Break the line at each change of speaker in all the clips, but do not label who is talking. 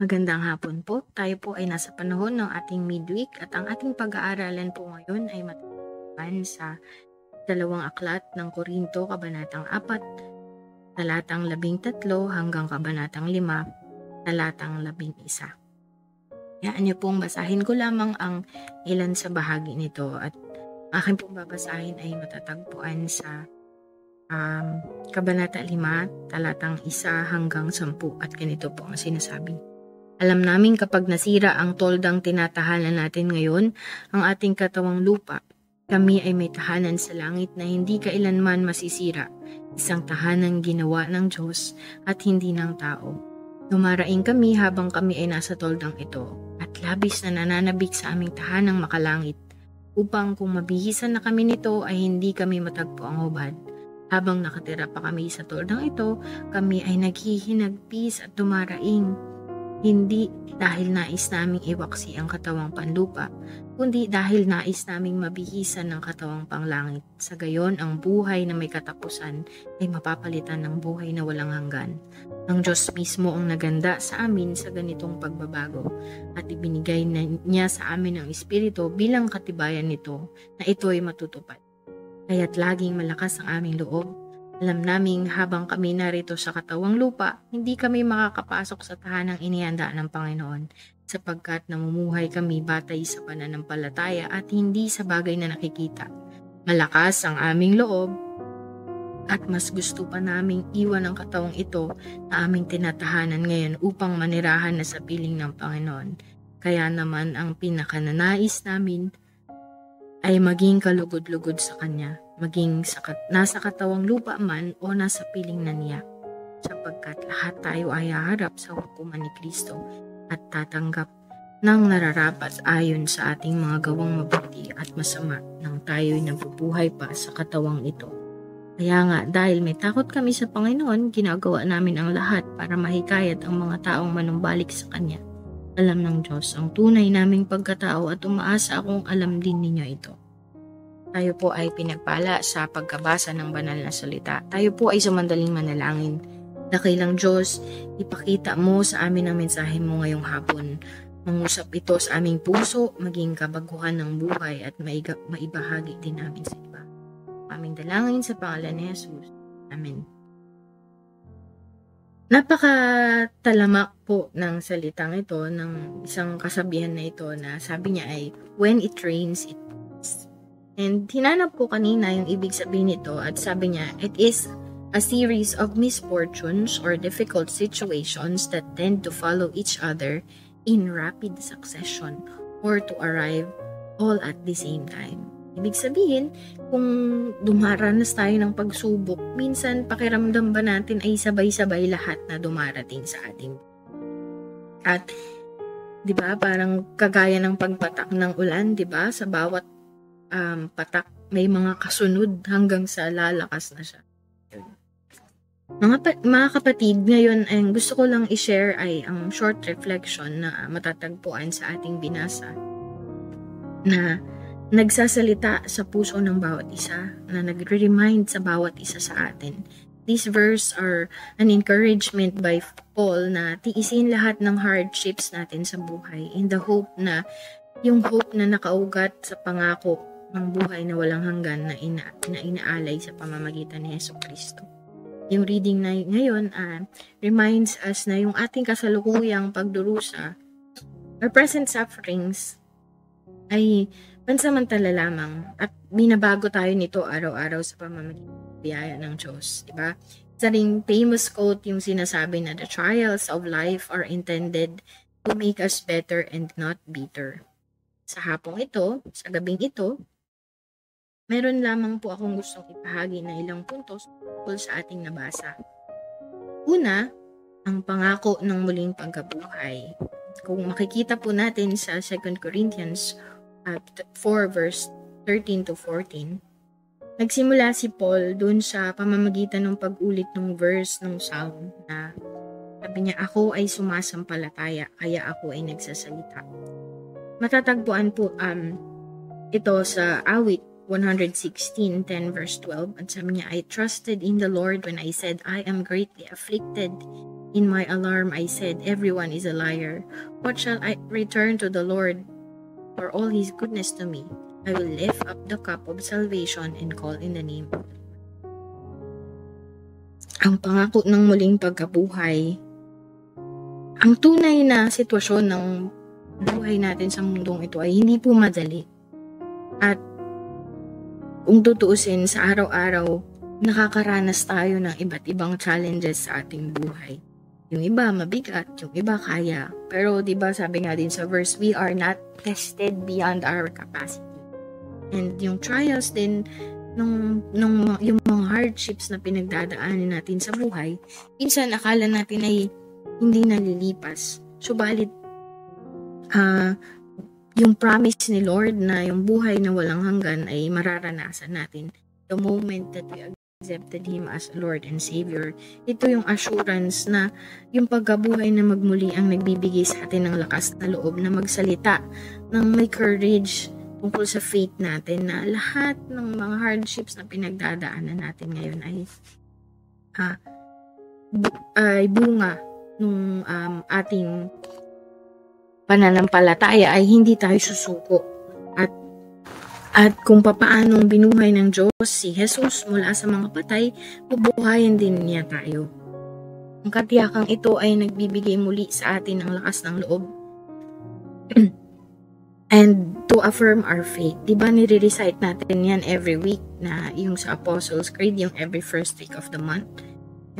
Magandang hapon po. Tayo po ay nasa panahon ng ating midweek at ang ating pag-aaralan po ngayon ay matatagpuan sa dalawang aklat ng Korinto, Kabanatang 4, talatang 13 hanggang Kabanatang 5, talatang 11. Hayaan niyo pong basahin ko lamang ang ilan sa bahagi nito at aking pong babasahin ay matatagpuan sa Kabanata 5, talatang 1 hanggang 10 at ganito po ang sinasabi. Alam namin kapag nasira ang toldang tinatahanan natin ngayon, ang ating katawang lupa, kami ay may tahanan sa langit na hindi kailanman masisira, isang tahanang ginawa ng Diyos at hindi ng tao. Dumaraing kami habang kami ay nasa toldang ito at labis na nananabik sa aming tahanang makalangit, upang kung mabihisan na kami nito ay hindi kami matagpo ang hubad. Habang nakatira pa kami sa toldang ito, kami ay naghihinagpis at dumaraing. Hindi dahil nais naming iwaksi ang katawang panlupa, kundi dahil nais naming mabihisan ng katawang panglangit. Sa gayon, ang buhay na may katapusan ay mapapalitan ng buhay na walang hanggan. Ang Diyos mismo ang naganda sa amin sa ganitong pagbabago at ibinigay niya sa amin ang Espiritu bilang katibayan nito na ito ay matutupad. Kaya't laging malakas ang aming loob. Alam naming habang kami narito sa katawang lupa, hindi kami makakapasok sa tahanang inihanda ng Panginoon, sapagkat namumuhay kami batay sa pananampalataya at hindi sa bagay na nakikita. Malakas ang aming loob at mas gusto pa naming iwan ang katawang ito na aming tinatahanan ngayon upang manirahan na sa piling ng Panginoon. Kaya naman ang pinakananais namin ay maging kalugod-lugod sa Kanya, maging nasa katawang lupa man o nasa piling na niya, sapagkat lahat tayo ay haharap sa hukuman ni Kristo at tatanggap ng nararapat ayon sa ating mga gawang mabuti at masama nang tayo'y nabubuhay pa sa katawang ito. Kaya nga, dahil may takot kami sa Panginoon, ginagawa namin ang lahat para mahikayat ang mga taong manumbalik sa Kanya. Alam ng Diyos ang tunay naming pagkatao at umaasa akong alam din ninyo ito. Tayo po ay pinagpala sa pagkabasa ng banal na salita. Tayo po ay sumandaling manalangin. Dakilang Diyos, ipakita mo sa amin ang mensahe mo ngayong hapon. Mangusap ito sa aming puso, maging kabaguhan ng buhay at maibahagi din namin sa iba. Aming dalangin sa pangalan ni Jesus. Amen. Napakatalamak po ng salitang ito, ng isang kasabihan na ito na sabi niya ay, when it rains, it pours. And hinanap ko kanina yung ibig sabihin nito at sabi niya, it is a series of misfortunes or difficult situations that tend to follow each other in rapid succession or to arrive all at the same time. Ibig sabihin, kung dumaranas tayo ng pagsubok, minsan pakiramdam ba natin ay sabay-sabay lahat na dumarating sa ating. At, di ba, parang kagaya ng pagpatak ng ulan, di ba, sa bawat patak may mga kasunod hanggang sa lalakas na siya. Mga kapatid, ngayon ang gusto ko lang i-share ay ang short reflection na matatagpuan sa ating binasa na nagsasalita sa puso ng bawat isa, na nagre-remind sa bawat isa sa atin. These verse are an encouragement by Paul na tiisin lahat ng hardships natin sa buhay in the hope na, yung hope na nakaugat sa pangako ng buhay na walang hanggan na inaalay sa pamamagitan ni Jesucristo. Yung reading na ngayon reminds us na yung ating kasalukuyang pagdurusa or present sufferings ay pansamantala lamang at binabago tayo nito araw-araw sa pamamagitan ng biyaya ng Diyos, di ba? Isa ring famous quote yung sinasabi na the trials of life are intended to make us better and not bitter. Sa hapong ito, sa gabing ito, meron lamang po akong gustong ipahagi na ilang puntos tungkol sa ating nabasa. Una, ang pangako ng muling pagkabuhay. Kung makikita po natin sa 2 Corinthians 4 verse 13 to 14, nagsimula si Paul dun sa pamamagitan ng pag-ulit ng verse ng Psalm na sabi niya, ako ay sumasampalataya, kaya ako ay nagsasalita. Matatagpuan po ito sa awit 116, 10 verse 12, at sabi niya, I trusted in the Lord when I said, I am greatly afflicted. In my alarm, I said, everyone is a liar. What shall I return to the Lord for all His goodness to me? I will lift up the cup of salvation and call in the name of the Lord. Ang pangako ng muling pagkabuhay, ang tunay na sitwasyon ng buhay natin sa mundong ito ay hindi po madali. At kung tutuusin sa araw-araw, nakakaranas tayo ng iba't ibang challenges sa ating buhay. Yung iba mabigat, yung iba kaya. Pero 'di ba sabi nga din sa verse, we are not tested beyond our capacity. And yung trials din yung mga hardships na pinagdadaanan natin sa buhay, minsan akala natin ay hindi nalilipas. Subalit yung promise ni Lord na yung buhay na walang hanggan ay mararanasan natin the moment that we accepted Him as Lord and Savior. Ito yung assurance na yung pagkabuhay na magmuli ang nagbibigay sa atin ng lakas na loob na magsalita, ng may courage tungkol sa faith natin na lahat ng mga hardships na pinagdadaanan natin ngayon ay bunga nung ating pananampalataya ay hindi tayo susuko. At kung papaanong binuhay ng Diyos si Jesus mula sa mga patay, bubuhayin din niya tayo. Ang katiyakang ito ay nagbibigay muli sa atin ng lakas ng loob and to affirm our faith. Diba nire-recite natin yan every week na yung sa Apostles' Creed, yung every first week of the month.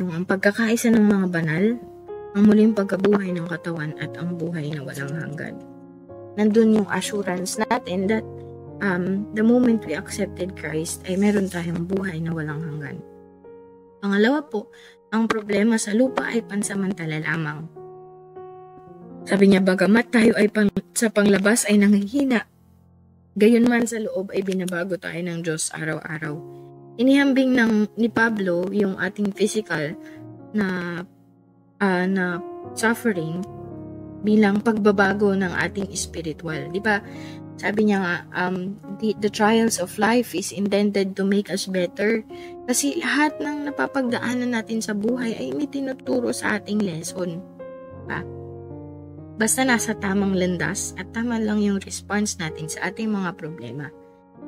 Yung ang pagkakaisa ng mga banal, ang muling pagkabuhay ng katawan at ang buhay na walang hanggan. Nandun yung assurance natin that the moment we accepted Christ ay meron tayong buhay na walang hanggan. Pangalawa po, ang problema sa lupa ay pansamantala lamang. Sabi niya, bagamat tayo ay sa panglabas ay nanghihina, gayon man sa loob ay binabago tayo ng Diyos araw-araw. Inihambing ni Pablo yung ating physical na suffering bilang pagbabago ng ating spiritual. Di ba? Sabi niya nga, the trials of life is intended to make us better. Kasi lahat ng napapagdaanan natin sa buhay ay may tinuturo sa ating lesson. Diba? Basta nasa tamang landas at tama lang yung response natin sa ating mga problema.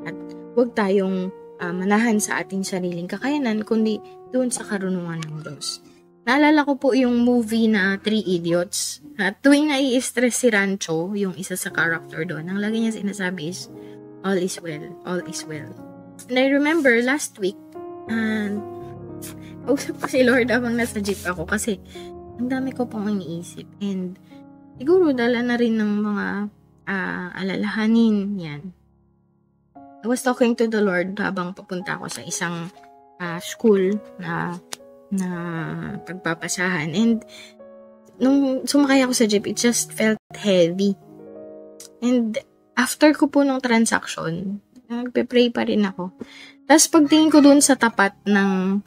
At huwag tayong manahan sa ating sariling kakayanan, kundi doon sa karunungan ng Diyos. Naalala ko po yung movie na Three Idiots. At tuwing nai-stress si Rancho, yung isa sa character doon, ang lagi niya sinasabi is, all is well, all is well. And I remember last week, kausap ko si Lord habang nasa jeep ako kasi ang dami ko pong iniisip. And siguro dala na rin ng mga alalahanin yan. I was talking to the Lord habang papunta ako sa isang school na pagpapasahan. And nung sumakay ako sa jeep, it just felt heavy. And after ko po nung transaction, nagpe-pray pa rin ako. Tapos pagtingin ko dun sa tapat ng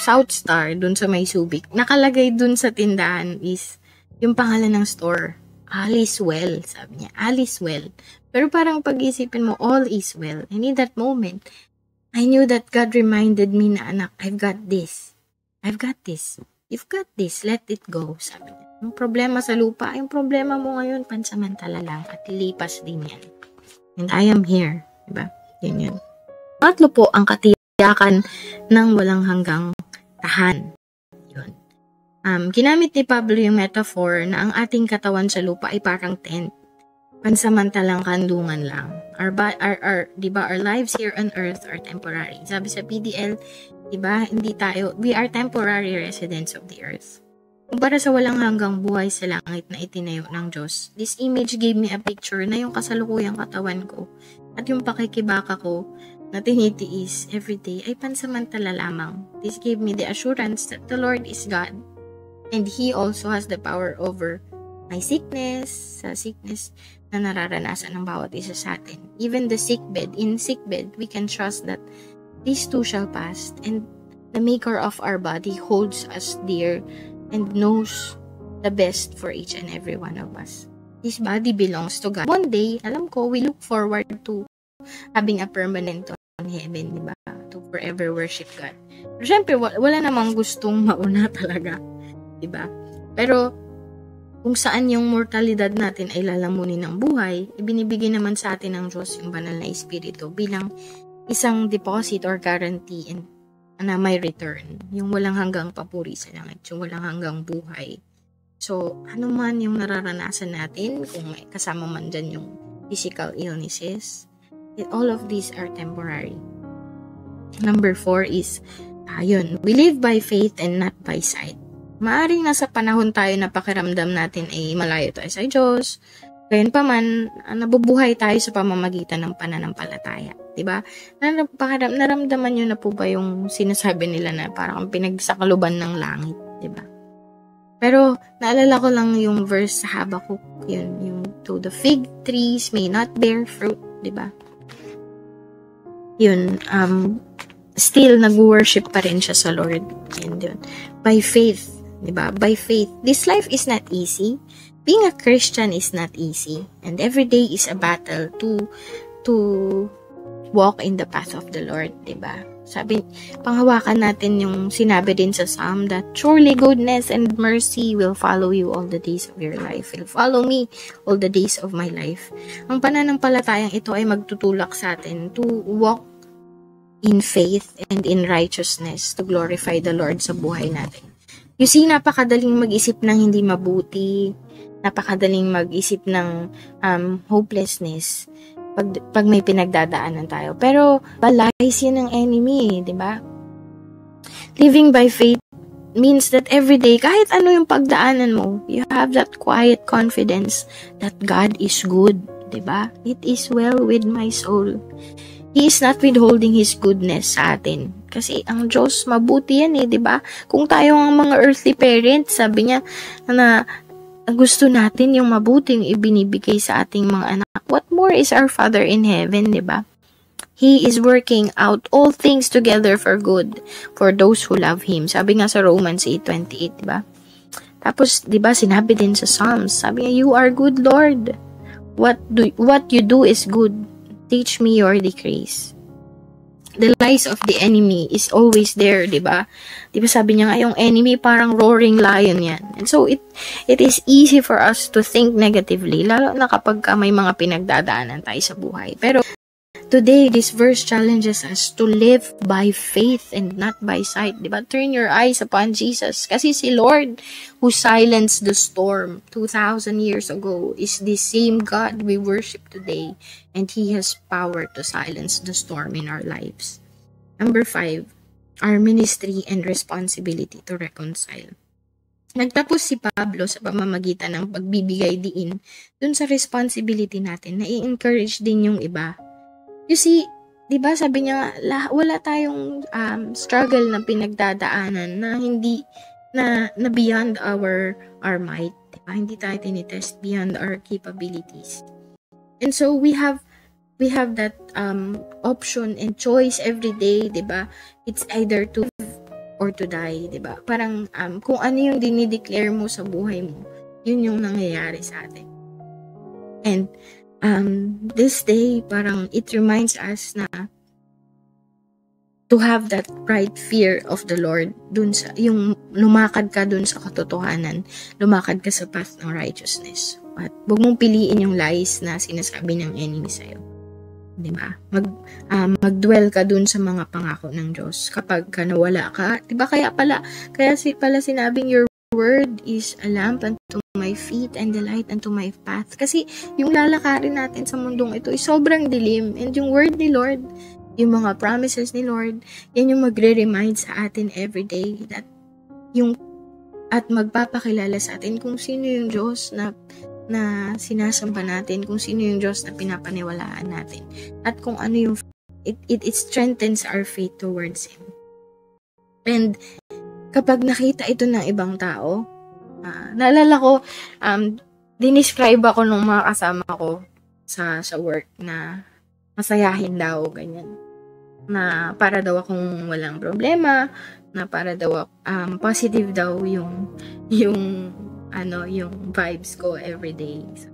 South Star, dun sa may Subic, nakalagay dun sa tindahan is yung pangalan ng store. All is well, sabi niya. All is well. Pero parang pag-isipin mo, all is well. And in that moment, I knew that God reminded me na, anak, I've got this. I've got this. You've got this. Let it go, sabi niya. Yung problema sa lupa, yung problema mo ngayon, pansamantala lang at lilipas din yan. And I am here. Diba? Yun yun. Tatlo po ang katiyakan ng walang hanggang tahan. Yun. Ginamit ni Pablo yung metaphor na ang ating katawan sa lupa ay parang tent. Pansamantalang kandungan lang. Our lives here on earth are temporary. Sabi sa PDL, diba, we are temporary residents of the earth. Kumpara sa walang hanggang buhay sa langit na itinayo ng Diyos, this image gave me a picture na yung kasalukuyang katawan ko at yung pakikibaka ko na tinitiis everyday ay pansamantala lamang. This gave me the assurance that the Lord is God and He also has the power over my sickness, sa sickness na nararanasan ng bawat isa sa atin. Even the in sickbed, we can trust that these too shall pass, and the maker of our body holds us dear and knows the best for each and every one of us. This body belongs to God. One day, alam ko, we look forward to having a permanent on heaven, di ba? To forever worship God. Pero syempre, wala namang gustong mauna talaga. diba? Pero kung saan yung mortalidad natin ay lalamunin ng buhay, ibinibigay naman sa atin ng Diyos yung banal na Espiritu bilang isang deposit or guarantee na may return. Yung walang hanggang papuri sa langit, yung walang hanggang buhay. So, ano man yung nararanasan natin, kung may kasama man dyan yung physical illnesses, all of these are temporary. Number 4 is, we live by faith and not by sight. Maaring nasa panahon tayo na pakiramdam natin ay malayo tayo sa Diyos. Gayon pa man, nabubuhay tayo sa pamamagitan ng pananampalataya. Diba? Naramdaman nyo na po ba yung sinasabi nila na parang pinagsakaluban ng langit? Diba? Pero, naalala ko lang yung verse sa Habakkuk, yun, yung to the fig trees may not bear fruit, diba? Yun, still nag-worship pa rin siya sa Lord. Yun. By faith, diba? By faith. This life is not easy. Being a Christian is not easy. And every day is a battle to walk in the path of the Lord, diba? Sabi, panghawakan natin yung sinabi din sa Psalm that surely goodness and mercy will follow you all the days of your life. Will follow me all the days of my life. Ang pananampalatayang ito ay magtutulak sa atin to walk in faith and in righteousness to glorify the Lord sa buhay natin. You see, napakadaling mag-isip ng hindi mabuti, napakadaling mag-isip ng hopelessness pag may pinagdadaanan tayo. Pero, lies yun ng enemy, di ba? Living by faith means that every day, kahit ano yung pagdaanan mo, you have that quiet confidence that God is good, di ba? It is well with my soul. He is not withholding His goodness sa atin. Kasi ang Diyos, mabuti yan di ba? Kung tayo ang mga earthly parents, sabi niya na gusto natin yung mabuting ibinibigay sa ating mga anak. What more is our Father in heaven, di ba? He is working out all things together for good for those who love Him. Sabi nga sa Romans 8:28, di ba? Tapos, di ba, sinabi din sa Psalms, sabi niya, you are good, Lord. What you do is good. Teach me your decrees. The lies of the enemy is always there, di ba? Di ba sabi niya nga, yung enemy parang roaring lion yan. And so, it is easy for us to think negatively, lalo na kapag may mga pinagdadaanan tayo sa buhay. Pero, today, this verse challenges us to live by faith and not by sight. Diba? Turn your eyes upon Jesus. Kasi si Lord who silenced the storm 2,000 years ago is the same God we worship today. And He has power to silence the storm in our lives. Number 5, our ministry and responsibility to reconcile. Nagtapos si Pablo sa pamamagitan ng pagbibigay diin dun sa responsibility natin na i-encourage din yung iba. You see, di ba sabi niya, wala tayong struggle na pinagdadaanan na hindi, na beyond our might. Diba? Hindi tayo tinitest beyond our capabilities. And so, we have that option and choice every day, di ba? It's either to live or to die, di ba? Parang kung ano yung dinideclare mo sa buhay mo, yun yung nangyayari sa atin. And this day, parang it reminds us na to have that right fear of the Lord, dun sa, yung lumakad ka dun sa katotohanan, lumakad ka sa path ng righteousness. At huwag mong piliin yung lies na sinasabi ng enemy sa'yo. Diba? Mag-dwell ka dun sa mga pangako ng Diyos. Kapag nawala ka, diba kaya pala sinabing your word is a lamp unto my feet and the light unto my path. Kasi yung lalakarin natin sa mundong ito ay sobrang dilim. And yung word ni Lord, yung mga promises ni Lord, yan yung magre-remind sa atin every day that at magpapakilala sa atin kung sino yung Diyos na sinasamba natin, kung sino yung Diyos na pinapaniwalaan natin. At kung ano yung it strengthens our faith towards Him. And kapag nakita ito ng ibang tao, naalala ko, dinescribe ako nung mga kasama ko sa work na masayahin daw, ganyan. Na para daw akong walang problema, na para daw positive daw yung vibes ko everyday. So,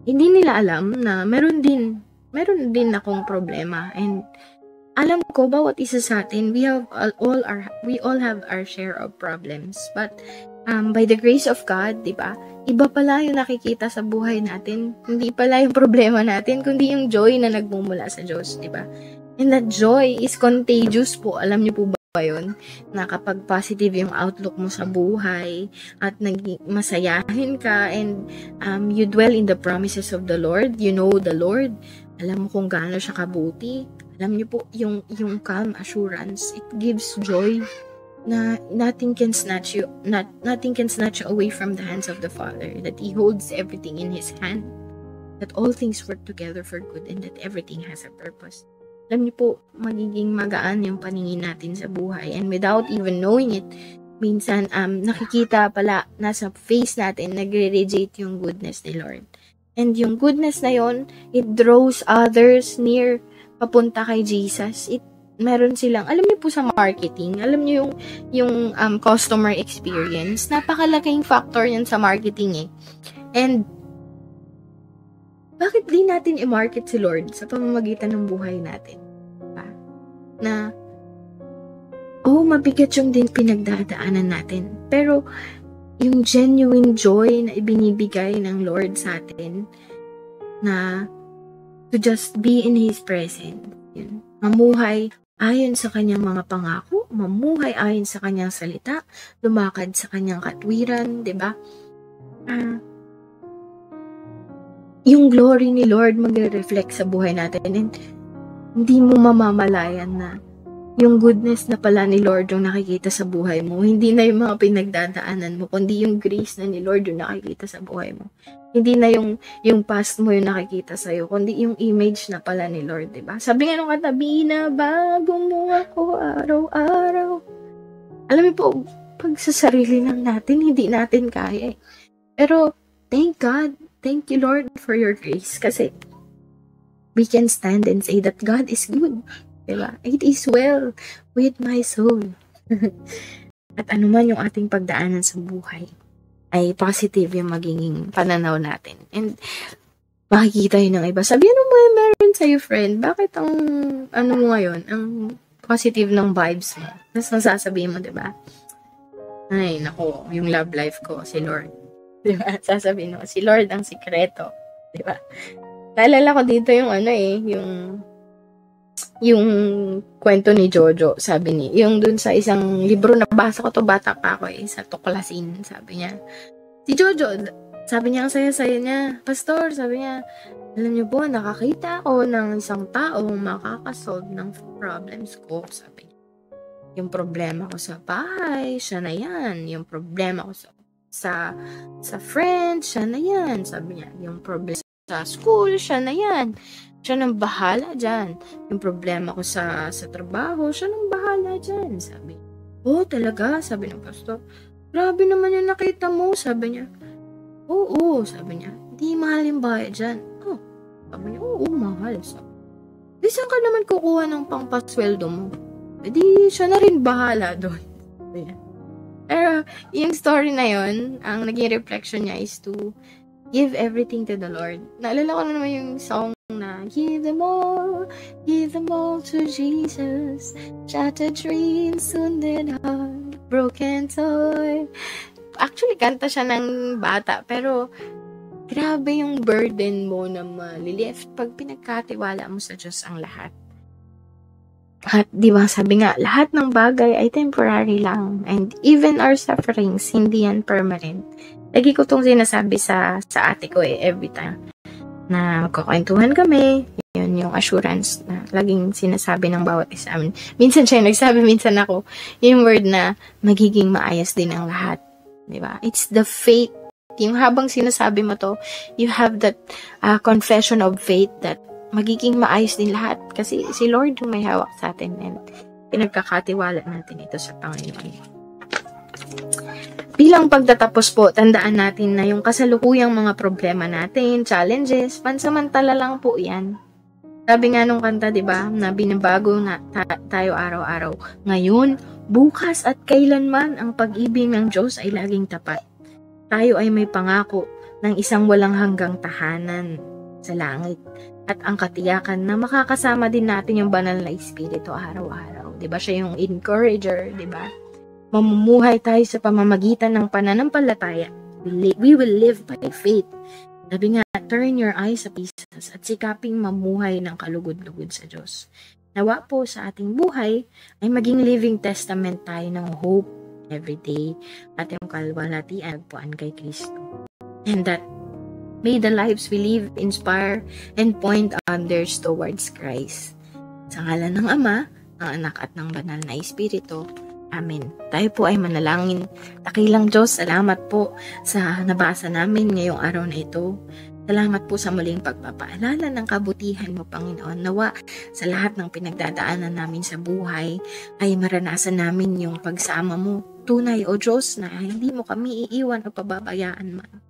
hindi nila alam na meron din akong problema, and alam ko bawat isa sa atin, we all have our share of problems. But by the grace of God, 'di ba? Iba pala yung nakikita sa buhay natin. Hindi pala yung problema natin, kundi yung joy na nagmumula sa Diyos, 'di ba? And that joy is contagious po. Alam niyo po ba yun? Na kapag positive yung outlook mo sa buhay at masayahin ka and you dwell in the promises of the Lord, you know the Lord, alam mo kung gaano siya kabuti. Alam niyo po, yung calm assurance, it gives joy na nothing can snatch you away from the hands of the Father, that He holds everything in His hand, that all things work together for good, and that everything has a purpose. Alam niyo po, magiging magaan yung paningin natin sa buhay, and without even knowing it, minsan nakikita pala nasa face natin, nagre-radiate yung goodness ni Lord. And yung goodness na yon, it draws others near papunta kay Jesus. Meron silang, alam niyo po sa marketing, alam niyo yung customer experience, napakalaking factor yan sa marketing eh. And bakit di natin i-market si Lord sa pamamagitan ng buhay natin? Diba? Na mabigat yung din pinagdadaanan natin. Pero yung genuine joy na ibinibigay ng Lord sa atin, na to just be in His presence, yun. Mamuhay ayon sa kanyang mga pangako, mamuhay ayon sa kanyang salita, lumakad sa kanyang katwiran, 'di ba? Yung glory ni Lord magre-reflect sa buhay natin, and hindi mo mamamalayan na yung goodness na pala ni Lord yung nakikita sa buhay mo. Hindi na yung mga pinagdadaanan mo, kundi yung grace na ni Lord yung nakikita sa buhay mo. Hindi na yung past mo yung nakikita sa'yo, kundi yung image na pala ni Lord, diba? Sabi nga nung katabi na, bago mo ako araw-araw. Alam mo po, pag sa sarili lang natin, hindi natin kaya eh. Pero, thank God, thank you Lord for your grace, kasi we can stand and say that God is good. Diba? It is well with my soul. At anuman yung ating pagdaanan sa buhay, ay positive yung magiging pananaw natin. And makikita yun ng iba. Sabihan mo meron sa'yo, friend, bakit ang mo ngayon, ang positive ng vibes mo? Tapos nasasabihin mo, diba? Ay, naku, yung love life ko, si Lord. Diba? Sasabihin mo, si Lord ang sikreto. Diba? Naalala ko dito yung yung kwento ni Jojo, sabi niya, yung dun sa isang libro na basa ko to, bata pa ako sa tuklasin, sabi niya. Si Jojo, sabi niya, ang saya-saya niya. Pastor, sabi niya, alam niyo po, nakakita ako ng isang taong makakasolve ng problems ko, sabi niya. Yung problema ko sa bahay, siya na yan. Yung problema ko sa friends, siya na yan, sabi niya. Yung problema sa school, siya na yan. Siya nang bahala dyan. Yung problema ko sa trabaho, siya nang bahala dyan, sabi. Talaga, sabi ng pastor. Grabe naman yung nakita mo, sabi niya. Oo, sabi niya. Di mahal yung bahay dyan. Sabi niya, oo, mahal. Sabi. Di saan ka naman kukuha ng pangpasweldo mo? Di siya na rin bahala doon. Pero, yung story na yun, ang naging reflection niya is to give everything to the Lord. Naalala ko na naman yung song na give them all to Jesus, shattered dreams, wounded heart, broken toy. Actually, kanta siya ng bata, pero grabe yung burden mo na malilift pag pinagkatiwala mo sa Diyos ang lahat. At di ba sabi nga, lahat ng bagay ay temporary lang, and even our sufferings, hindi yan permanent. Lagi ko itong sinasabi sa ate ko every time na magkukwentuhan kami, yun yung assurance na laging sinasabi ng bawat isa amin. Minsan siya yung nagsabi, minsan ako, yung word na magiging maayos din ang lahat. Diba? It's the faith. Yung habang sinasabi mo to, you have that confession of faith that magiging maayos din lahat. Kasi si Lord yung may hawak sa atin, and pinagkakatiwala natin ito sa Panginoon. Bilang pagtatapos po, tandaan natin na yung kasalukuyang mga problema natin, challenges, pansamantala lang po yan. Sabi nga nung kanta, diba, na binabago na tayo araw-araw. Ngayon, bukas at kailanman, ang pag-ibig ng Diyos ay laging tapat. Tayo ay may pangako ng isang walang hanggang tahanan sa langit. At ang katiyakan na makakasama din natin yung banal na Espiritu araw-araw. Diba? Siya yung encourager, diba? Mamumuhay tayo sa pamamagitan ng pananampalataya. We will live by faith. Sabi nga, turn your eyes sa Jesus at sikaping mamuhay ng kalugod-lugod sa Diyos. Nawa po sa ating buhay ay maging living testament tayo ng hope every day at yung kalwalhatian puan kay Kristo. And that may the lives we live inspire and point others towards Christ. Sa ngalan ng Ama, ng Anak at ng Banal na Espiritu. Amen. Tayo po ay manalangin. Dakilang Diyos, salamat po sa nabasa namin ngayong araw na ito. Salamat po sa muling pagpapaalala ng kabutihan mo, Panginoon. Nawa sa lahat ng pinagdadaanan namin sa buhay ay maranasan namin yung pagsama mo. Tunay, O Diyos, na hindi mo kami iiwan o pababayaan man.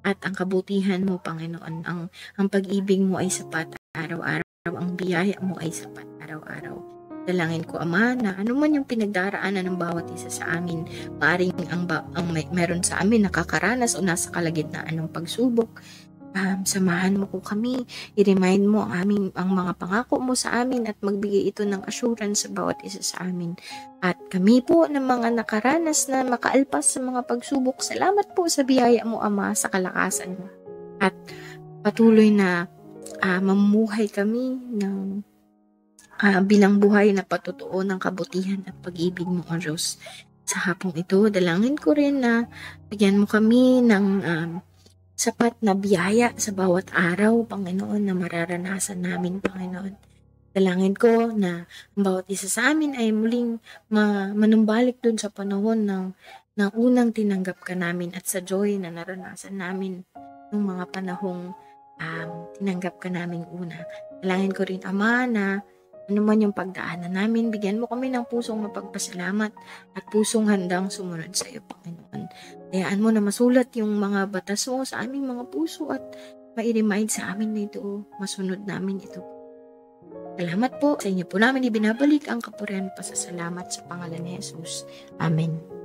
At ang kabutihan mo, Panginoon, ang pag-ibig mo ay sapat araw-araw. Ang biyaya mo ay sapat araw-araw. Dalangin ko, Ama, na ano man yung pinagdaraanan ng bawat isa sa amin, maaring meron sa amin nakakaranas o nasa kalagitnaan ng pagsubok. Samahan mo ko kami, i-remind mo ang mga pangako mo sa amin at magbigay ito ng assurance sa bawat isa sa amin. At kami po ng mga nakaranas na makaalpas sa mga pagsubok, salamat po sa biyaya mo, Ama, sa kalakasan mo. At patuloy na mamuhay kami ng bilang buhay na patutuo ng kabutihan at pag-ibig mo, O Diyos. Sa hapong ito, dalangin ko rin na bigyan mo kami ng sapat na biyaya sa bawat araw, Panginoon, na mararanasan namin, Panginoon. Dalangin ko na ang bawat isa sa amin ay muling manumbalik dun sa panahon ng unang tinanggap ka namin at sa joy na naranasan namin ng mga panahong tinanggap ka namin una. Dalangin ko rin, Ama, na ano man yung pagdaanan namin, bigyan mo kami ng pusong mapagpasalamat at pusong handang sumunod sa iyo, Panginoon. Hayaan mo na masulat yung mga batas mo sa aming mga puso at ma-remind sa amin na ito, masunod namin ito. Salamat po. Sa inyo po namin ibinabalik ang kapurihan, pasasalamat sa pangalan ni Jesus. Amen.